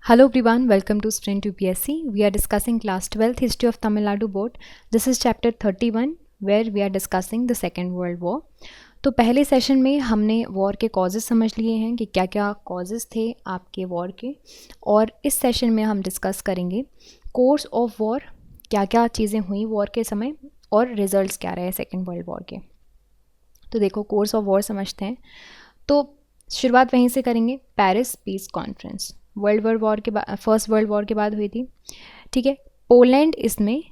Hello everyone, welcome to Sprint UPSC. We are discussing class 12th History of Tamil Nadu Board. This is chapter 31 where we are discussing the Second World War. तो पहले session में हमने war के causes समझ लिए हैं कि क्या क्या कॉजेज़ थे आपके वॉर के, और इस सेशन में हम डिस्कस करेंगे कोर्स ऑफ वॉर, क्या क्या चीज़ें हुई वॉर के समय और रिजल्ट्स क्या रहे सेकेंड वर्ल्ड वॉर के। तो देखो, कोर्स ऑफ वॉर समझते हैं। तो शुरुआत वहीं से करेंगे। Paris peace conference world war के बाद, फर्स्ट वर्ल्ड वॉर के बाद हुई थी। ठीक है, पोलैंड इसमें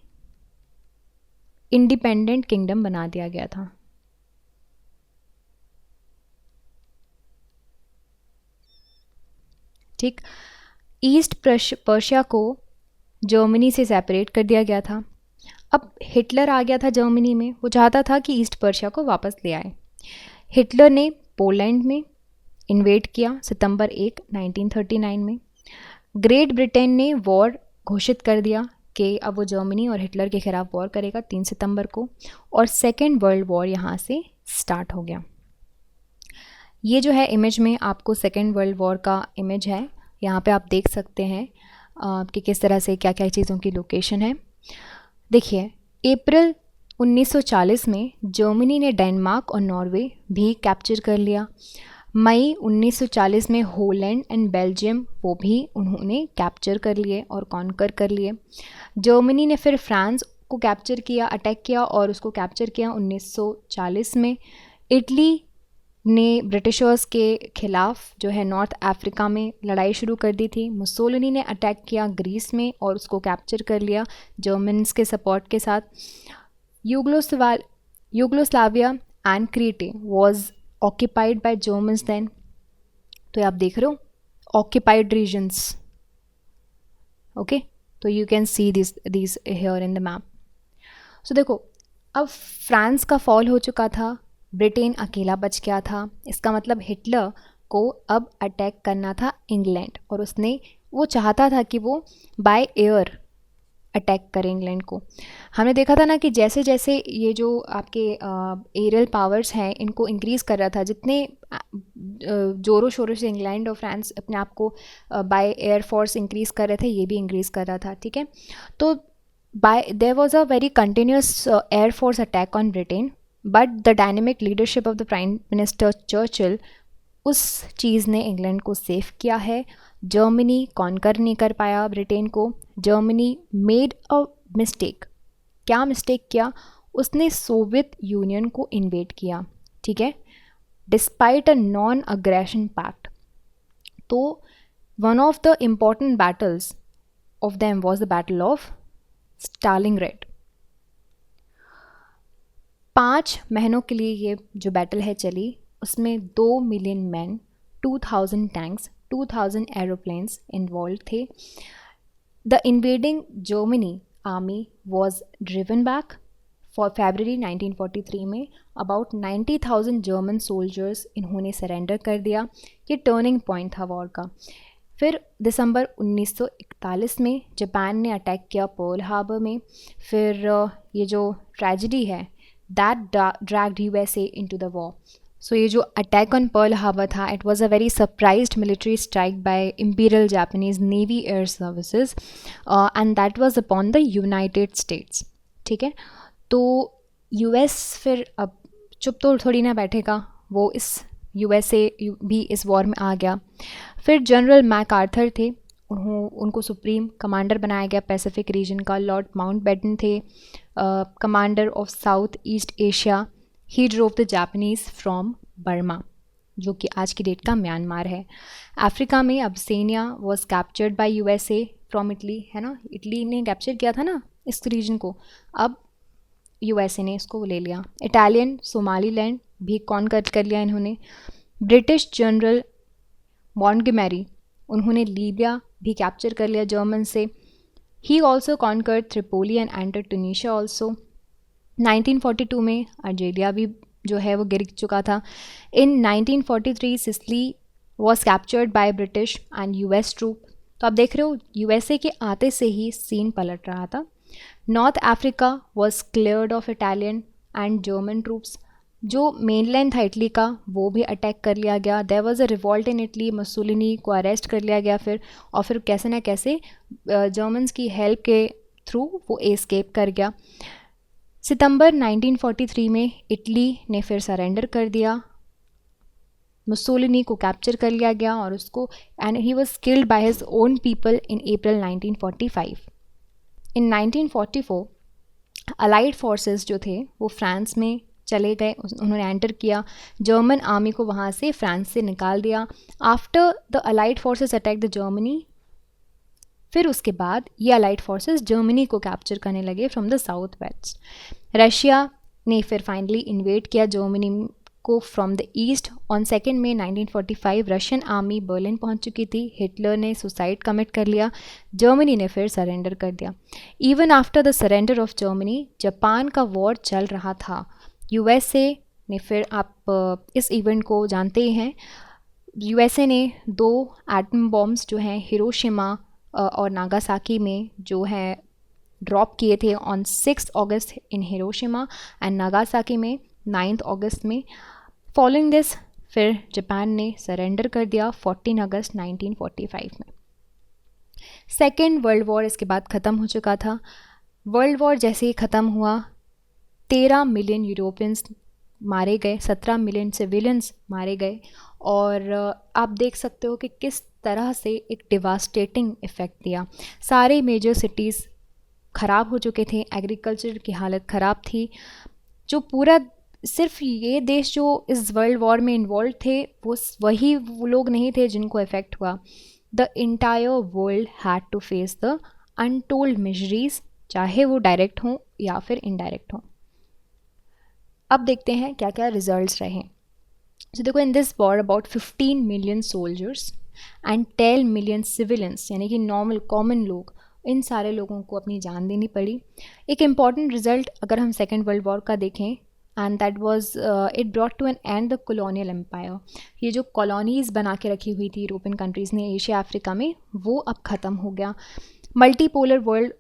इंडिपेंडेंट किंगडम बना दिया गया था। ठीक, ईस्ट पर्शिया को जर्मनी से सेपरेट कर दिया गया था। अब हिटलर आ गया था जर्मनी में, वो चाहता था कि ईस्ट पर्शिया को वापस ले आए। हिटलर ने पोलैंड में इन्वेड किया सितंबर 1, 1939 में। ग्रेट ब्रिटेन ने वॉर घोषित कर दिया कि अब वो जर्मनी और हिटलर के खिलाफ वॉर करेगा 3 सितंबर को, और सेकेंड वर्ल्ड वॉर यहाँ से स्टार्ट हो गया। ये जो है इमेज में आपको सेकेंड वर्ल्ड वॉर का इमेज है, यहाँ पे आप देख सकते हैं कि किस तरह से क्या क्या चीज़ों की लोकेशन है। देखिए, अप्रैल 1940 में जर्मनी ने डेनमार्क और नॉर्वे भी कैप्चर कर लिया। मई 1940 में होलैंड एंड बेल्जियम, वो भी उन्होंने कैप्चर कर लिए और कॉन्कर कर लिए। जर्मनी ने फिर फ्रांस को कैप्चर किया, अटैक किया और उसको कैप्चर किया 1940 में। इटली ने ब्रिटिशर्स के खिलाफ जो है नॉर्थ अफ्रीका में लड़ाई शुरू कर दी थी। मुसोलिनी ने अटैक किया ग्रीस में और उसको कैप्चर कर लिया जर्मन्स के सपोर्ट के साथ। Yugoslavia and Crete was occupied by Germans then। तो आप देख रहे हो occupied regions, ओके। तो you can see these here in the map। so देखो, अब फ्रांस का फॉल हो चुका था, ब्रिटेन अकेला बच गया था। इसका मतलब हिटलर को अब अटैक करना था इंग्लैंड, और वो चाहता था कि वो बाय एयर अटैक करें इंग्लैंड को। हमने देखा था ना कि जैसे जैसे ये जो आपके एरियल पावर्स हैं इनको इंक्रीज़ कर रहा था, जितने ज़ोरों शोरों से इंग्लैंड और फ्रांस अपने आप को बाय एयर फोर्स इंक्रीज़ कर रहे थे, ये भी इंक्रीज़ कर रहा था। ठीक है, तो there was a very continuous air force attack on Britain, but the dynamic leadership of the prime minister Churchill, उस चीज़ ने इंग्लैंड को सेव किया है। जर्मनी कॉन्कर नहीं कर पाया ब्रिटेन को। Germany made a mistake. क्या मिस्टेक किया? उसने सोवियत यूनियन को इन्वेड किया। ठीक है, despite a non aggression pact. तो one of the important battles of them was the battle of Stalingrad. 5 महीनों के लिए ये जो बैटल है चली, उसमें 2 million man, 2000 tanks, 2000 aeroplanes involve थे। The invading Germany army was driven back for February 1943 में। अबाउट 90,000 जर्मन सोल्जर्स इन्होंने सरेंडर कर दिया। ये टर्निंग पॉइंट था वॉर का। फिर दिसंबर 1941 में जापान ने अटैक किया पर्ल हार्बर में। फिर ये जो ट्रेजिडी है, that dragged USA into the war. So ये जो अटैक ऑन पर्ल हार्बर था, it was a very surprised military strike by imperial Japanese navy air services, and that was upon the United States. ठीक है, तो US फिर अब चुप तो थोड़ी ना बैठेगा, वो इस यूएसए भी इस वॉर में आ गया। फिर जनरल मैकआर्थर थे, उनको सुप्रीम कमांडर बनाया गया पैसिफिक रीजन का। लॉर्ड माउंटबेटन थे commander of south east Asia. He drove the Japanese from Burma, जो कि आज की डेट का म्यांमार है। अफ्रीका में Abyssinia was captured by USA from Italy, है ना, इटली ने कैप्चर किया था ना इस रीजन को, अब यूएसए ने इसको ले लिया। इटालियन सोमालीलैंड भी कॉन्कर कर लिया इन्होंने। ब्रिटिश जनरल मॉन्टगोमेरी, उन्होंने लीबिया भी कैप्चर कर लिया जर्मन से। He also conquered Tripoli and enter Tunisia also. 1942 में अर्जेलिया भी जो है वो गिर चुका था। In 1943 Sicily was captured by British and US troop. तो आप देख रहे हो यूएसए के आते से ही सीन पलट रहा था। North Africa was cleared of Italian and German troops. जो मेनलैंड था इटली का वो भी अटैक कर लिया गया। There was a revolt in Italy, Mussolini को अरेस्ट कर लिया गया फिर कैसे ना कैसे जर्मन्स की हेल्प के थ्रू वो एस्केप कर गया। सितंबर 1943 में इटली ने फिर सरेंडर कर दिया, मुसोलिनी को कैप्चर कर लिया गया और उसको and he was killed by his own people in April 1945। In 1944 allied forces जो थे वो फ्रांस में चले गए, उन्होंने एंटर किया, जर्मन आर्मी को वहाँ से फ्रांस से निकाल दिया। After the allied forces attack the Germany, फिर उसके बाद ये अलाइड फोर्सेस जर्मनी को कैप्चर करने लगे from the south west. Russia ने फिर फाइनली इन्वेड किया जर्मनी को from the east. On 2 May 1945 Russian army Berlin पहुंच चुकी थी, हिटलर ने सुसाइड कमिट कर लिया, जर्मनी ने फिर सरेंडर कर दिया। Even after the surrender of Germany, Japan का वॉर चल रहा था। यूएसए ने फिर, आप इस इवेंट को जानते ही हैं, यूएसए ने 2 एटम बॉम्ब्स जो हैं हिरोशिमा और नागासाकी में जो है ड्रॉप किए थे on 6 August in Hiroshima and Nagasaki में 9 अगस्त में। फॉलोइंग दिस फिर जापान ने सरेंडर कर दिया 14 अगस्त 1945 में। सेकेंड वर्ल्ड वॉर इसके बाद ख़त्म हो चुका था। वर्ल्ड वॉर जैसे ही ख़त्म हुआ 13 मिलियन यूरोपियंस मारे गए, 17 मिलियन सिविलियंस मारे गए और आप देख सकते हो कि किस तरह से एक डिवास्टेटिंग इफ़ेक्ट दिया। सारे मेजर सिटीज़ ख़राब हो चुके थे, एग्रीकल्चर की हालत ख़राब थी। जो पूरा सिर्फ ये देश जो इस वर्ल्ड वॉर में इन्वॉल्व थे वो लोग नहीं थे जिनको इफ़ेक्ट हुआ। The entire world had to face the untold miseries, चाहे वो डायरेक्ट हों या फिर इनडायरेक्ट हों। अब देखते हैं क्या क्या रिजल्ट्स रहे। तो देखो, in this war about 15 million soldiers and 10 million civilians, यानी कि नॉर्मल कॉमन लोग, इन सारे लोगों को अपनी जान देनी पड़ी। एक इम्पॉर्टेंट रिजल्ट अगर हम सेकेंड वर्ल्ड वॉर का देखें, and that was it brought to an end the colonial empire. ये जो कॉलोनीज़ बना के रखी हुई थी यूरोपियन कंट्रीज़ ने एशिया अफ्रीका में, वो अब ख़त्म हो गया। Multipolar world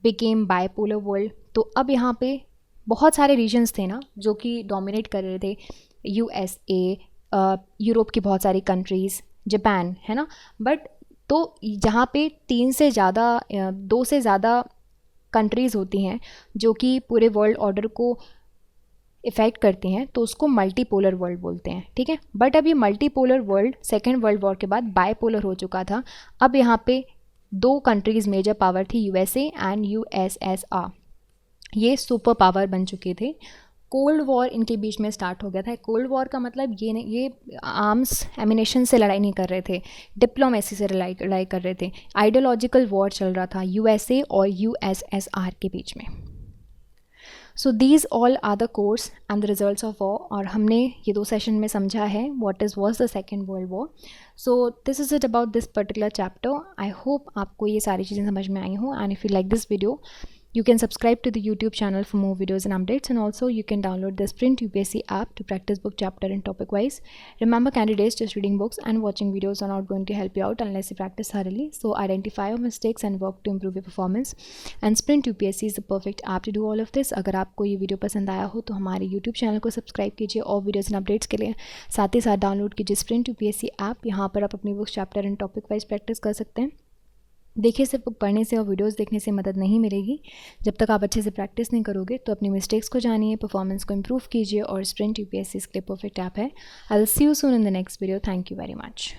became bipolar world. तो अब यहाँ पे बहुत सारे रीजन्स थे ना जो कि डोमिनेट कर रहे थे, यूएसए, यूरोप की बहुत सारी कंट्रीज़, जापान, है ना। बट तो जहाँ पे 2 से ज़्यादा कंट्रीज़ होती हैं जो कि पूरे वर्ल्ड ऑर्डर को इफ़ेक्ट करती हैं, तो उसको मल्टीपोलर वर्ल्ड बोलते हैं, ठीक है। बट अब ये multipolar world second world war के बाद बायपोलर हो चुका था। अब यहाँ पे 2 कंट्रीज़ मेजर पावर थी, यूएसए एंड यूएसएसआर, ये सुपर पावर बन चुके थे। कोल्ड वॉर इनके बीच में स्टार्ट हो गया था। कोल्ड वॉर का मतलब ये आर्म्स एमिनेशन से लड़ाई नहीं कर रहे थे, डिप्लोमेसी से लड़ाई कर रहे थे। आइडियोलॉजिकल वॉर चल रहा था यूएसए और यूएसएसआर के बीच में। So these all are the course and the results of war. और हमने ये 2 सेशन में समझा है what was the second world war. So this is it about this particular chapter. I hope आपको ये सारी चीज़ें समझ में आई हों, and if you like this video, you can subscribe to the YouTube channel for more videos and updates, and also you can download the Sprint UPSC app to practice book chapter and topic wise. Remember, candidates, just reading books and watching videos are not going to help you out unless you practice thoroughly. So identify your mistakes and work to improve your performance. And Sprint UPSC is the perfect app to do all of this. अगर आपको ये video पसंद आया हो तो हमारे YouTube channel को subscribe कीजिए और वीडियोज़ एंड अपडेट्स के लिए साथ ही साथ डाउनलोड कीजिए Sprint UPSC ऐप। यहाँ पर आप अपनी books chapter and topic wise practice कर सकते हैं। देखिए, सिर्फ पढ़ने से और वीडियोस देखने से मदद नहीं मिलेगी। जब तक आप अच्छे से प्रैक्टिस नहीं करोगे तो अपनी मिस्टेक्स को जानिए, परफॉर्मेंस को इंप्रूव कीजिए, और स्प्रिंट यूपीएससी इसके लिए परफेक्ट ऐप है। I will see you soon in the next video. Thank you very much.